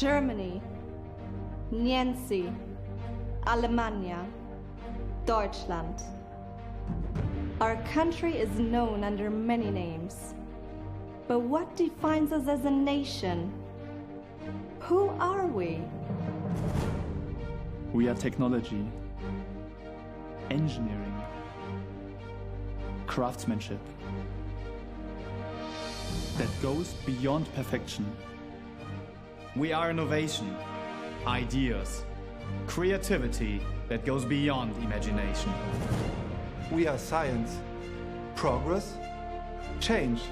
Germany, Nancy, Alemania, Deutschland. Our country is known under many names. But what defines us as a nation? Who are we? We are technology, engineering, craftsmanship that goes beyond perfection. We are innovation, ideas, creativity that goes beyond imagination. We are science, progress, change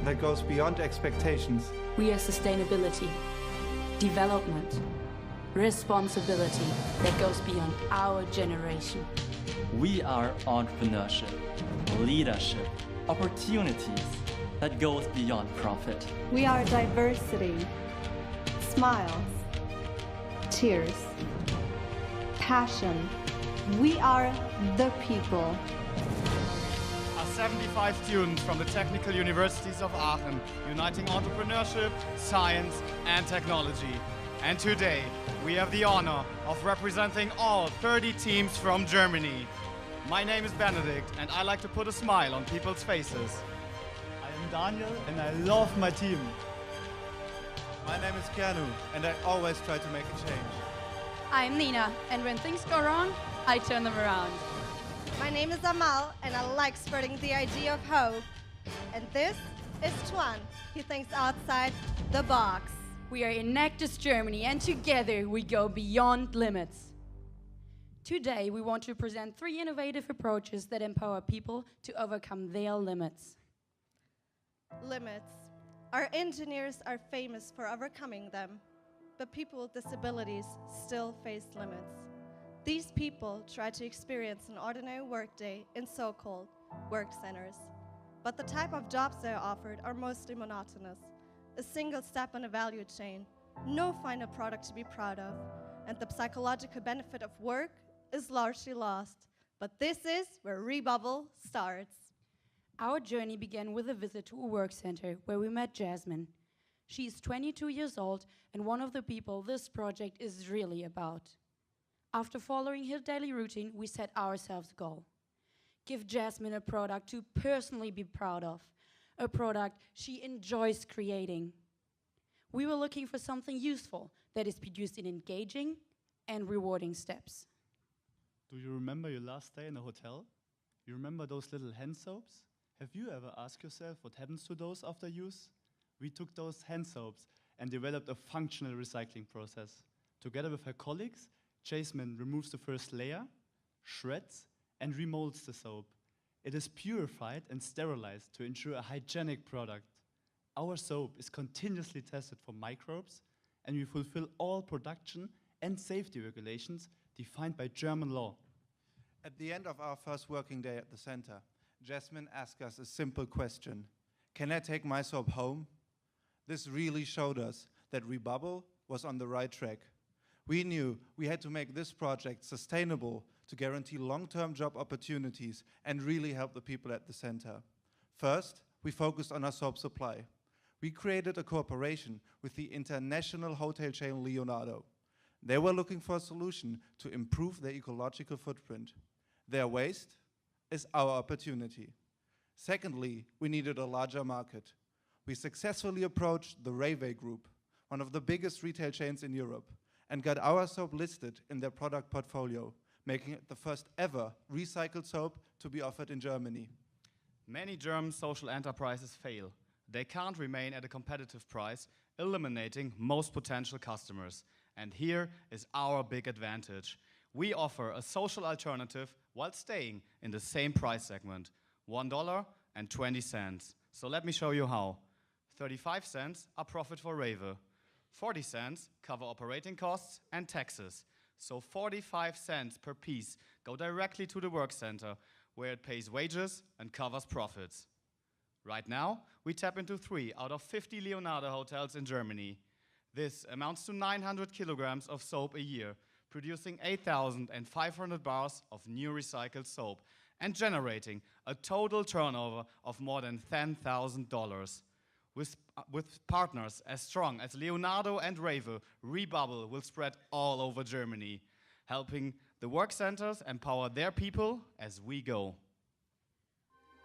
that goes beyond expectations. We are sustainability, development, responsibility that goes beyond our generation. We are entrepreneurship, leadership, opportunities that goes beyond profit. We are diversity, smiles, tears, passion. We are the people. Are 75 students from the technical universities of Aachen, uniting entrepreneurship, science and technology. And today, we have the honor of representing all 30 teams from Germany. My name is Benedict, and I like to put a smile on people's faces. I am Daniel, and I love my team. My name is Keanu, and I always try to make a change. I'm Nina, and when things go wrong, I turn them around. My name is Amal, and I like spreading the idea of hope. And this is Tuan. He thinks outside the box. We are Enactus Germany, and together we go beyond limits. Today, we want to present 3 innovative approaches that empower people to overcome their limits. Limits. Our engineers are famous for overcoming them, but people with disabilities still face limits. These people try to experience an ordinary workday in so-called work centers, but the type of jobs they are offered are mostly monotonous. A single step in a value chain, no final product to be proud of, and the psychological benefit of work is largely lost. But this is where Rebubble starts. Our journey began with a visit to a work center where we met Jasmine. She is 22 years old and one of the people this project is really about. After following her daily routine, we set ourselves a goal. Give Jasmine a product to personally be proud of, a product she enjoys creating. We were looking for something useful that is produced in engaging and rewarding steps. Do you remember your last day in a hotel? You remember those little hand soaps? Have you ever asked yourself what happens to those after use? We took those hand soaps and developed a functional recycling process. Together with her colleagues, Jasmine removes the first layer, shreds, and remolds the soap. It is purified and sterilized to ensure a hygienic product. Our soap is continuously tested for microbes, and we fulfill all production and safety regulations defined by German law. At the end of our first working day at the center, Jasmine asked us a simple question. Can I take my soap home? This really showed us that Rebubble was on the right track. We knew we had to make this project sustainable to guarantee long-term job opportunities and really help the people at the center. First, we focused on our soap supply. We created a cooperation with the international hotel chain Leonardo. They were looking for a solution to improve their ecological footprint. Their waste is our opportunity. Secondly, we needed a larger market. We successfully approached the Rayway Group, one of the biggest retail chains in Europe, and got our soap listed in their product portfolio, making it the first ever recycled soap to be offered in Germany. Many German social enterprises fail. They can't remain at a competitive price, eliminating most potential customers. And here is our big advantage. We offer a social alternative while staying in the same price segment, $1.20. So let me show you how. 35 cents are profit for Raver. 40 cents cover operating costs and taxes. So 45 cents per piece go directly to the work center, where it pays wages and covers profits. Right now, we tap into 3 out of 50 Leonardo hotels in Germany. This amounts to 900 kilograms of soap a year, producing 8,500 bars of new recycled soap and generating a total turnover of more than $10,000. With partners as strong as Leonardo and Rave, Rebubble will spread all over Germany, helping the work centers empower their people as we go.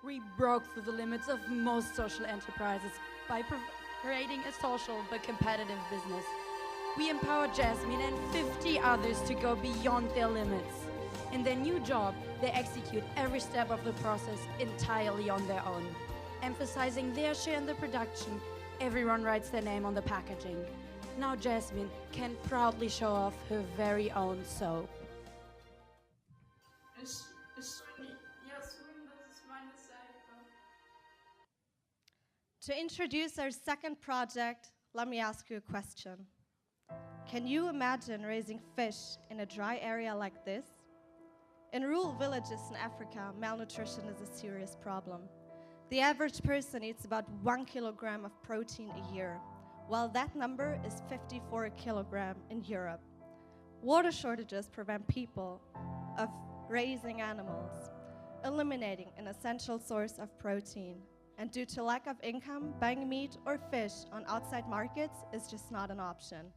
We broke through the limits of most social enterprises by creating a social but competitive business. We empower Jasmine and 50 others to go beyond their limits. In their new job, they execute every step of the process entirely on their own. Emphasizing their share in the production, everyone writes their name on the packaging. Now Jasmine can proudly show off her very own soap. To introduce our second project, let me ask you a question. Can you imagine raising fish in a dry area like this? In rural villages in Africa, malnutrition is a serious problem. The average person eats about 1 kilogram of protein a year, while that number is 54 kilogram in Europe. Water shortages prevent people of raising animals, eliminating an essential source of protein. And due to lack of income, buying meat or fish on outside markets is just not an option.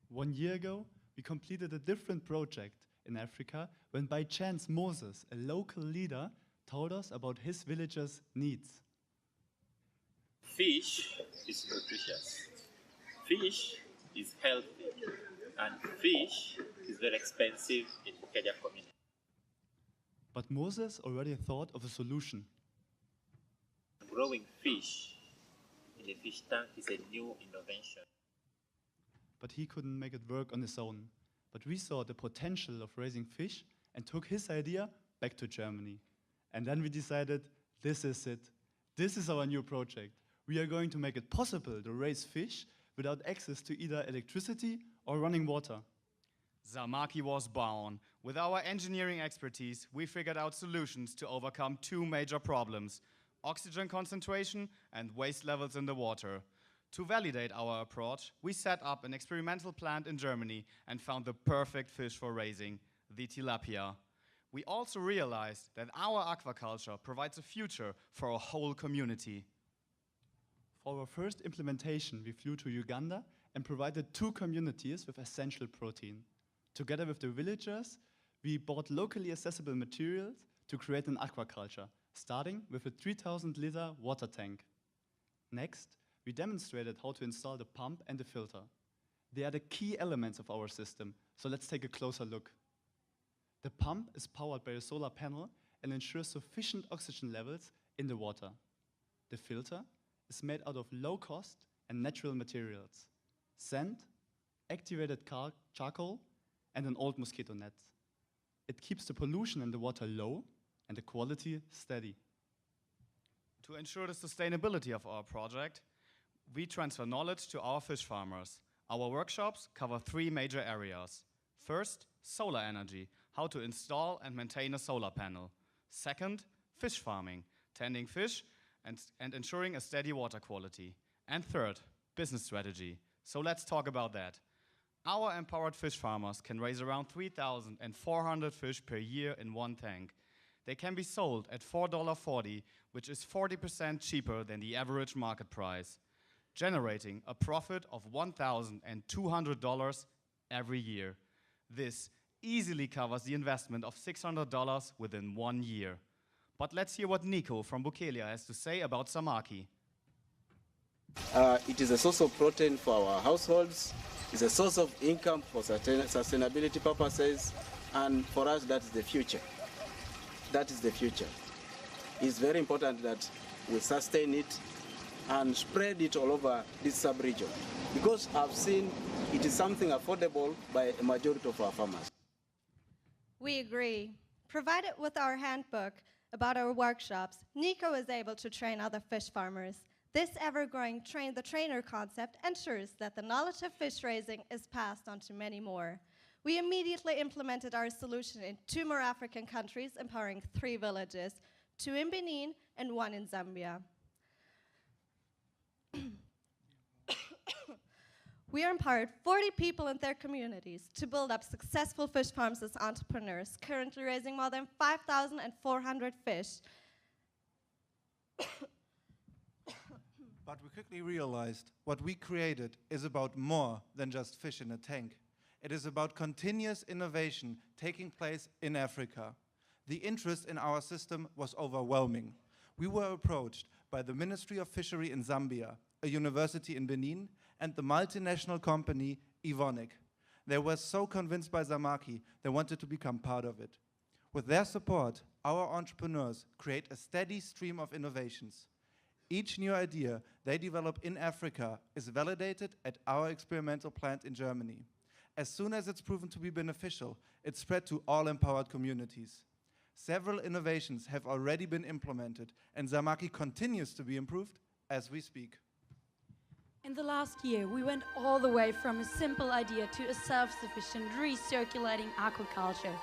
1 year ago, we completed a different project in Africa when by chance Moses, a local leader, told us about his villagers' needs. Fish is nutritious. Fish is healthy. And fish is very expensive in Kenya community. But Moses already thought of a solution. Growing fish in a fish tank is a new innovation. But he couldn't make it work on his own. But we saw the potential of raising fish and took his idea back to Germany. And then we decided, this is it. This is our new project. We are going to make it possible to raise fish without access to either electricity or running water. Zamaki was born. With our engineering expertise, we figured out solutions to overcome two major problems: oxygen concentration and waste levels in the water. To validate our approach, we set up an experimental plant in Germany and found the perfect fish for raising, the tilapia. We also realized that our aquaculture provides a future for a whole community. For our first implementation, we flew to Uganda and provided 2 communities with essential protein. Together with the villagers, we bought locally accessible materials to create an aquaculture, starting with a 3,000-liter water tank. Next, we demonstrated how to install the pump and the filter. They are the key elements of our system, so let's take a closer look. The pump is powered by a solar panel and ensures sufficient oxygen levels in the water. The filter is made out of low-cost and natural materials: sand, activated charcoal, and an old mosquito net. It keeps the pollution in the water low and the quality steady. To ensure the sustainability of our project, we transfer knowledge to our fish farmers. Our workshops cover 3 major areas. First, solar energy, how to install and maintain a solar panel. Second, fish farming, tending fish and ensuring a steady water quality. And third, business strategy. So let's talk about that. Our empowered fish farmers can raise around 3,400 fish per year in one tank. They can be sold at $4.40, which is 40% cheaper than the average market price, generating a profit of $1,200 every year. This easily covers the investment of $600 within 1 year. But let's hear what Nico from Bukelia has to say about Samaki. It is a source of protein for our households. It's a source of income for sustainability purposes. And for us, that is the future. That is the future. It's very important that we sustain it and spread it all over this sub-region, because I've seen it is something affordable by a majority of our farmers. We agree. Provided with our handbook about our workshops, Nico is able to train other fish farmers. This ever-growing train-the-trainer concept ensures that the knowledge of fish raising is passed on to many more. We immediately implemented our solution in 2 more African countries, empowering 3 villages, 2 in Benin and 1 in Zambia. We empowered 40 people in their communities to build up successful fish farms as entrepreneurs, currently raising more than 5,400 fish. But we quickly realized what we created is about more than just fish in a tank. It is about continuous innovation taking place in Africa. The interest in our system was overwhelming. We were approached by the Ministry of Fishery in Zambia, a university in Benin, and the multinational company Evonik. They were so convinced by Zamaki, they wanted to become part of it. With their support, our entrepreneurs create a steady stream of innovations. Each new idea they develop in Africa is validated at our experimental plant in Germany. As soon as it's proven to be beneficial, it's spread to all empowered communities. Several innovations have already been implemented, and Zamaki continues to be improved as we speak. In the last year, we went all the way from a simple idea to a self-sufficient recirculating aquaculture.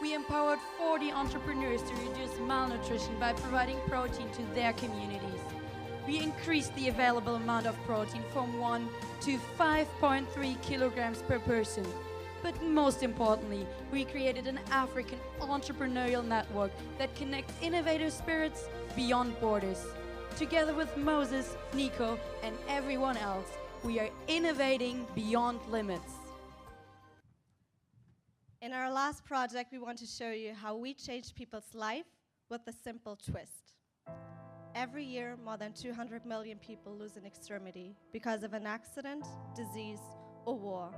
We empowered 40 entrepreneurs to reduce malnutrition by providing protein to their communities. We increased the available amount of protein from 1 to 5.3 kilograms per person. But most importantly, we created an African entrepreneurial network that connects innovative spirits beyond borders. Together with Moses, Nico, and everyone else, we are innovating beyond limits. In our last project, we want to show you how we change people's life with a simple twist. Every year, more than 200 million people lose an extremity because of an accident, disease, or war.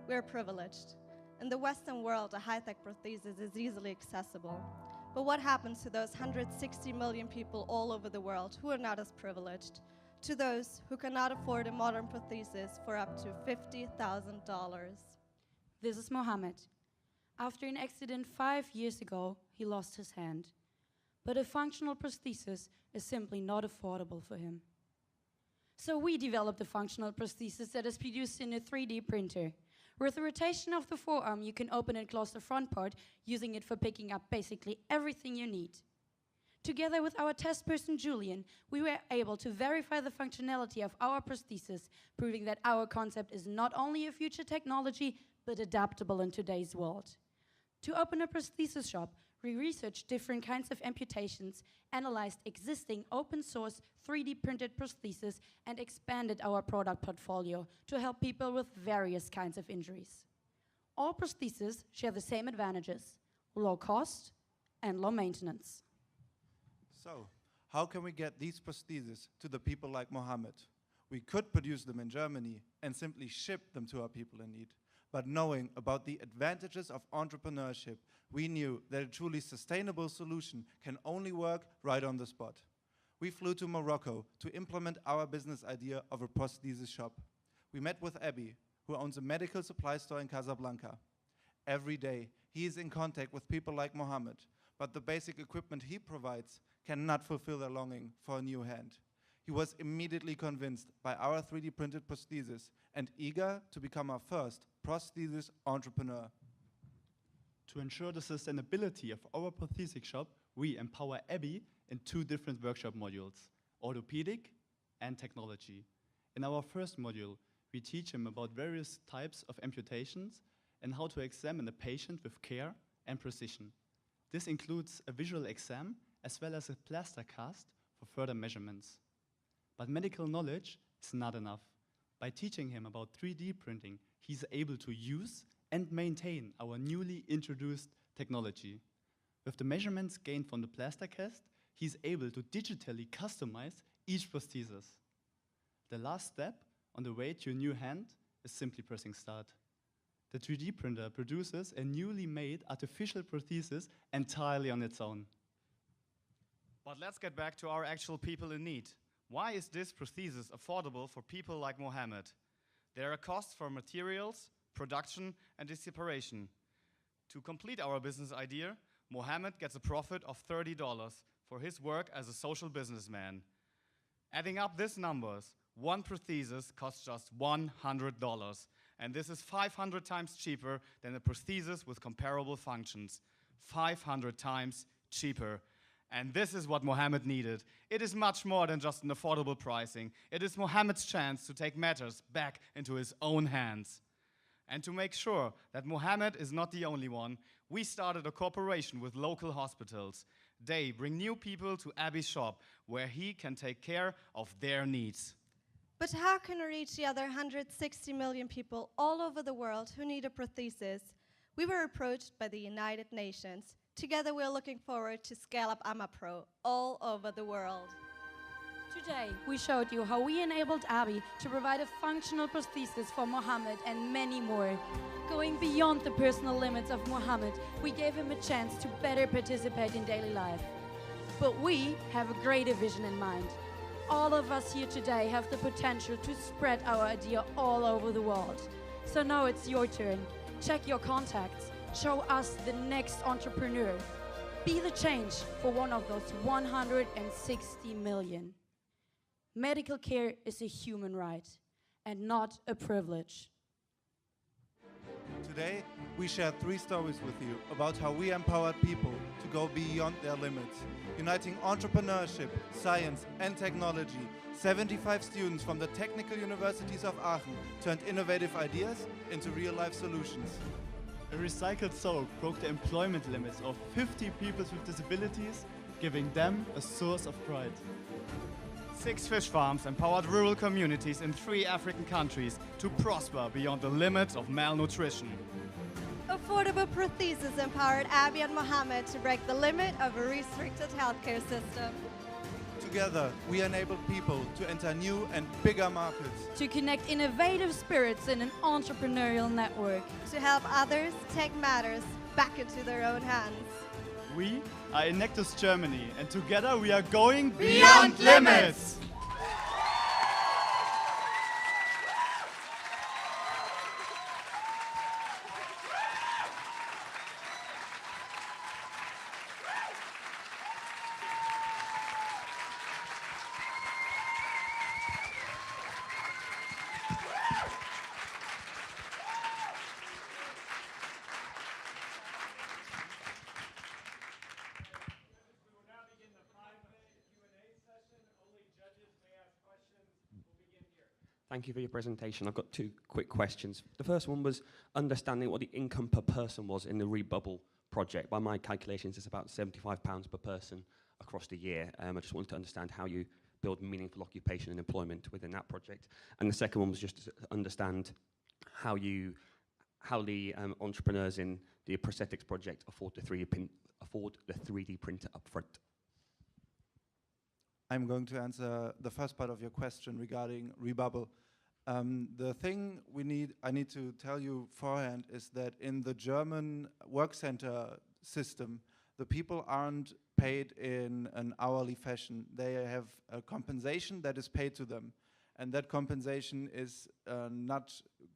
We're privileged. In the Western world, a high-tech prosthesis is easily accessible. But what happens to those 160 million people all over the world who are not as privileged? To those who cannot afford a modern prosthesis for up to $50,000? This is Mohammed. After an accident 5 years ago, he lost his hand. But a functional prosthesis is simply not affordable for him. So we developed a functional prosthesis that is produced in a 3D printer. With the rotation of the forearm, you can open and close the front part, using it for picking up basically everything you need. Together with our test person, Julian, we were able to verify the functionality of our prosthesis, proving that our concept is not only a future technology, but adaptable in today's world. To open a prosthesis shop, we researched different kinds of amputations, analyzed existing open-source 3D printed prostheses, and expanded our product portfolio to help people with various kinds of injuries. All prostheses share the same advantages: low cost and low maintenance. So, how can we get these prostheses to the people like Mohammed? We could produce them in Germany and simply ship them to our people in need. But knowing about the advantages of entrepreneurship, we knew that a truly sustainable solution can only work right on the spot. We flew to Morocco to implement our business idea of a prosthesis shop. We met with Abby, who owns a medical supply store in Casablanca. Every day, he is in contact with people like Mohammed, but the basic equipment he provides cannot fulfill their longing for a new hand. He was immediately convinced by our 3D printed prosthesis and eager to become our first prosthesis entrepreneur. To ensure the sustainability of our prosthetic shop, we empower Abby in 2 different workshop modules: orthopedic and technology. In our first module, we teach him about various types of amputations and how to examine a patient with care and precision. This includes a visual exam as well as a plaster cast for further measurements. But medical knowledge is not enough. By teaching him about 3D printing, he's able to use and maintain our newly introduced technology. With the measurements gained from the plaster cast, he's able to digitally customize each prosthesis. The last step on the way to a new hand is simply pressing start. The 3D printer produces a newly made artificial prosthesis entirely on its own. But let's get back to our actual people in need. Why is this prosthesis affordable for people like Mohammed? There are costs for materials, production, and its separation. To complete our business idea, Mohammed gets a profit of $30 for his work as a social businessman. Adding up these numbers, one prosthesis costs just $100, and this is 500 times cheaper than a prosthesis with comparable functions. 500 times cheaper. And this is what Mohammed needed. It is much more than just an affordable pricing. It is Mohammed's chance to take matters back into his own hands. And to make sure that Mohammed is not the only one, we started a cooperation with local hospitals. They bring new people to Abby's shop, where he can take care of their needs. But how can we reach the other 160 million people all over the world who need a prosthesis? We were approached by the United Nations. Together, we're looking forward to scale up AmaPro all over the world. Today, we showed you how we enabled Abby to provide a functional prosthesis for Mohammed and many more. Going beyond the personal limits of Mohammed, we gave him a chance to better participate in daily life. But we have a greater vision in mind. All of us here today have the potential to spread our idea all over the world. So now it's your turn. Check your contacts. Show us the next entrepreneur. Be the change for one of those 160 million. Medical care is a human right and not a privilege. Today, we shared 3 stories with you about how we empowered people to go beyond their limits, uniting entrepreneurship, science, and technology. 75 students from the technical universities of Aachen turned innovative ideas into real-life solutions. A recycled soap broke the employment limits of 50 people with disabilities, giving them a source of pride. 6 fish farms empowered rural communities in 3 African countries to prosper beyond the limits of malnutrition. Affordable prosthesis empowered Abby and Mohammed to break the limit of a restricted healthcare system. Together, we enabled people to enter new and bigger markets. To connect innovative spirits in an entrepreneurial network. To help others take matters back into their own hands. We are Enactus Germany, and together we are going Beyond limits! Thank you for your presentation. I've got 2 quick questions. The first one was understanding what the income per person was in the Rebubble project. By my calculations, it's about £75 per person across the year. I just wanted to understand how you build meaningful occupation and employment within that project. And the second one was just to understand how the entrepreneurs in the prosthetics project afford the 3D printer upfront. I'm going to answer the first part of your question regarding Rebubble. The thing I need to tell you beforehand is that in the German work center system, the people aren't paid in an hourly fashion. They have a compensation that is paid to them. And that compensation is not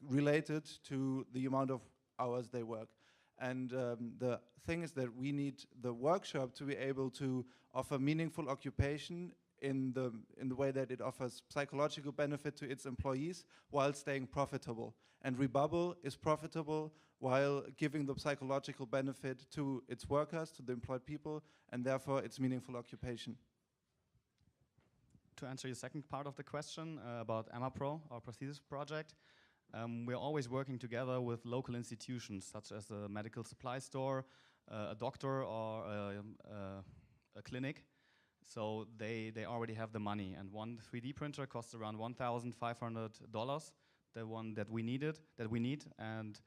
related to the amount of hours they work. And the thing is that we need the workshop to be able to offer meaningful occupation in the way that it offers psychological benefit to its employees while staying profitable. And Rebubble is profitable while giving the psychological benefit to its workers, to the employed people, and therefore it's meaningful occupation. To answer your second part of the question about AmaPro, our prosthesis project, we're always working together with local institutions such as a medical supply store, a doctor, or a clinic. So they already have the money, and one 3D printer costs around $1,500. The one that we need, and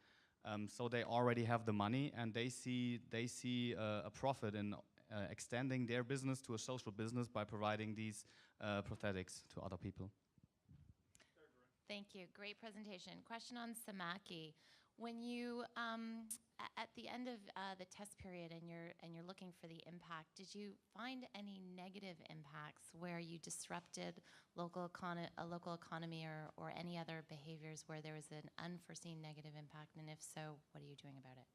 so they already have the money, and they see a profit in extending their business to a social business by providing these prosthetics to other people. Thank you. Great presentation. Question on Samaki. When you, at the end of the test period and you're looking for the impact, did you find any negative impacts where you disrupted a local economy or any other behaviors where there was an unforeseen negative impact? And if so, what are you doing about it?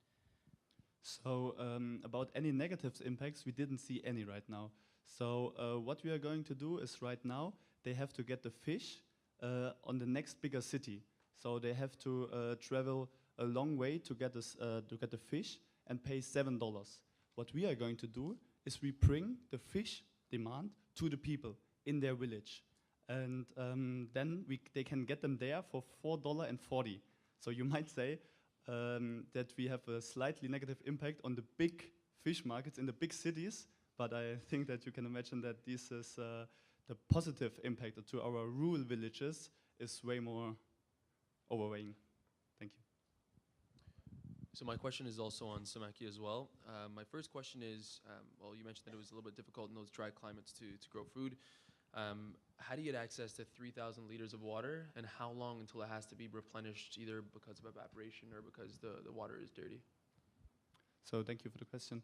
So about any negative impacts, we didn't see any right now. So what we are going to do is right now, they have to get the fish on the next bigger city. So they have to travel a long way to get the fish and pay $7. What we are going to do is we bring the fish demand to the people in their village. And then they can get them there for $4.40. So you might say that we have a slightly negative impact on the big fish markets in the big cities, but I think that you can imagine that this is the positive impact to our rural villages is way more overweighing. Thank you. So my question is also on Samaki as well. My first question is, well, you mentioned that it was a little bit difficult in those dry climates to grow food. How do you get access to 3,000 liters of water, and how long until it has to be replenished, either because of evaporation or because the water is dirty? So thank you for the question.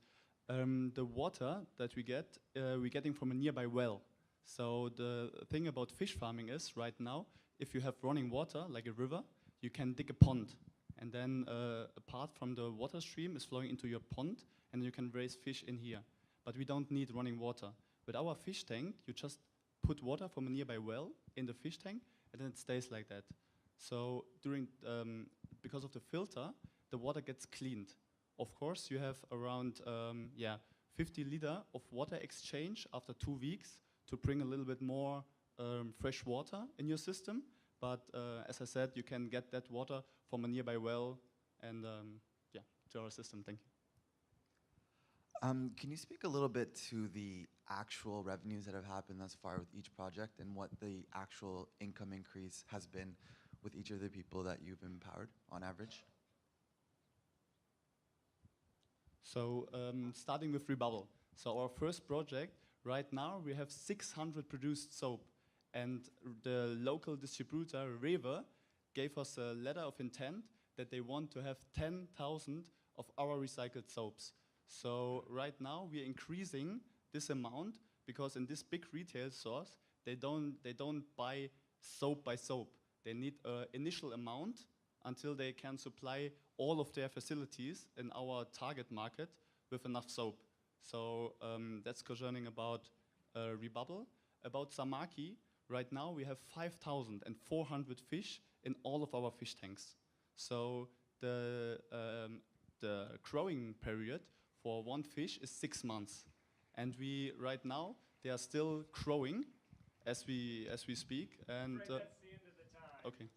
The water that we're getting from a nearby well. So the thing about fish farming is, right now, if you have running water, like a river, you can dig a pond. And then a part from the water stream is flowing into your pond, and you can raise fish in here. But we don't need running water. With our fish tank, you just put water from a nearby well in the fish tank, and then it stays like that. So because of the filter, the water gets cleaned. Of course, you have around 50 liter of water exchange after 2 weeks to bring a little bit more fresh water in your system. But as I said, you can get that water from a nearby well and to our system. Thank you. Can you speak a little bit to the actual revenues that have happened thus far with each project and what the actual income increase has been with each of the people that you've empowered on average? So starting with Rebubble. So our first project, right now we have 600 produced soap, and the local distributor, Rewe, gave us a letter of intent that they want to have 10,000 of our recycled soaps. So right now we are increasing this amount because in this big retail stores, they don't buy soap by soap. They need an initial amount until they can supply all of their facilities in our target market with enough soap. So that's concerning about Rebubble. About Samaki, right now we have 5,400 fish in all of our fish tanks. So the growing period for one fish is 6 months. And we, right now, they are still growing as we speak. And that's the end of the time. Okay.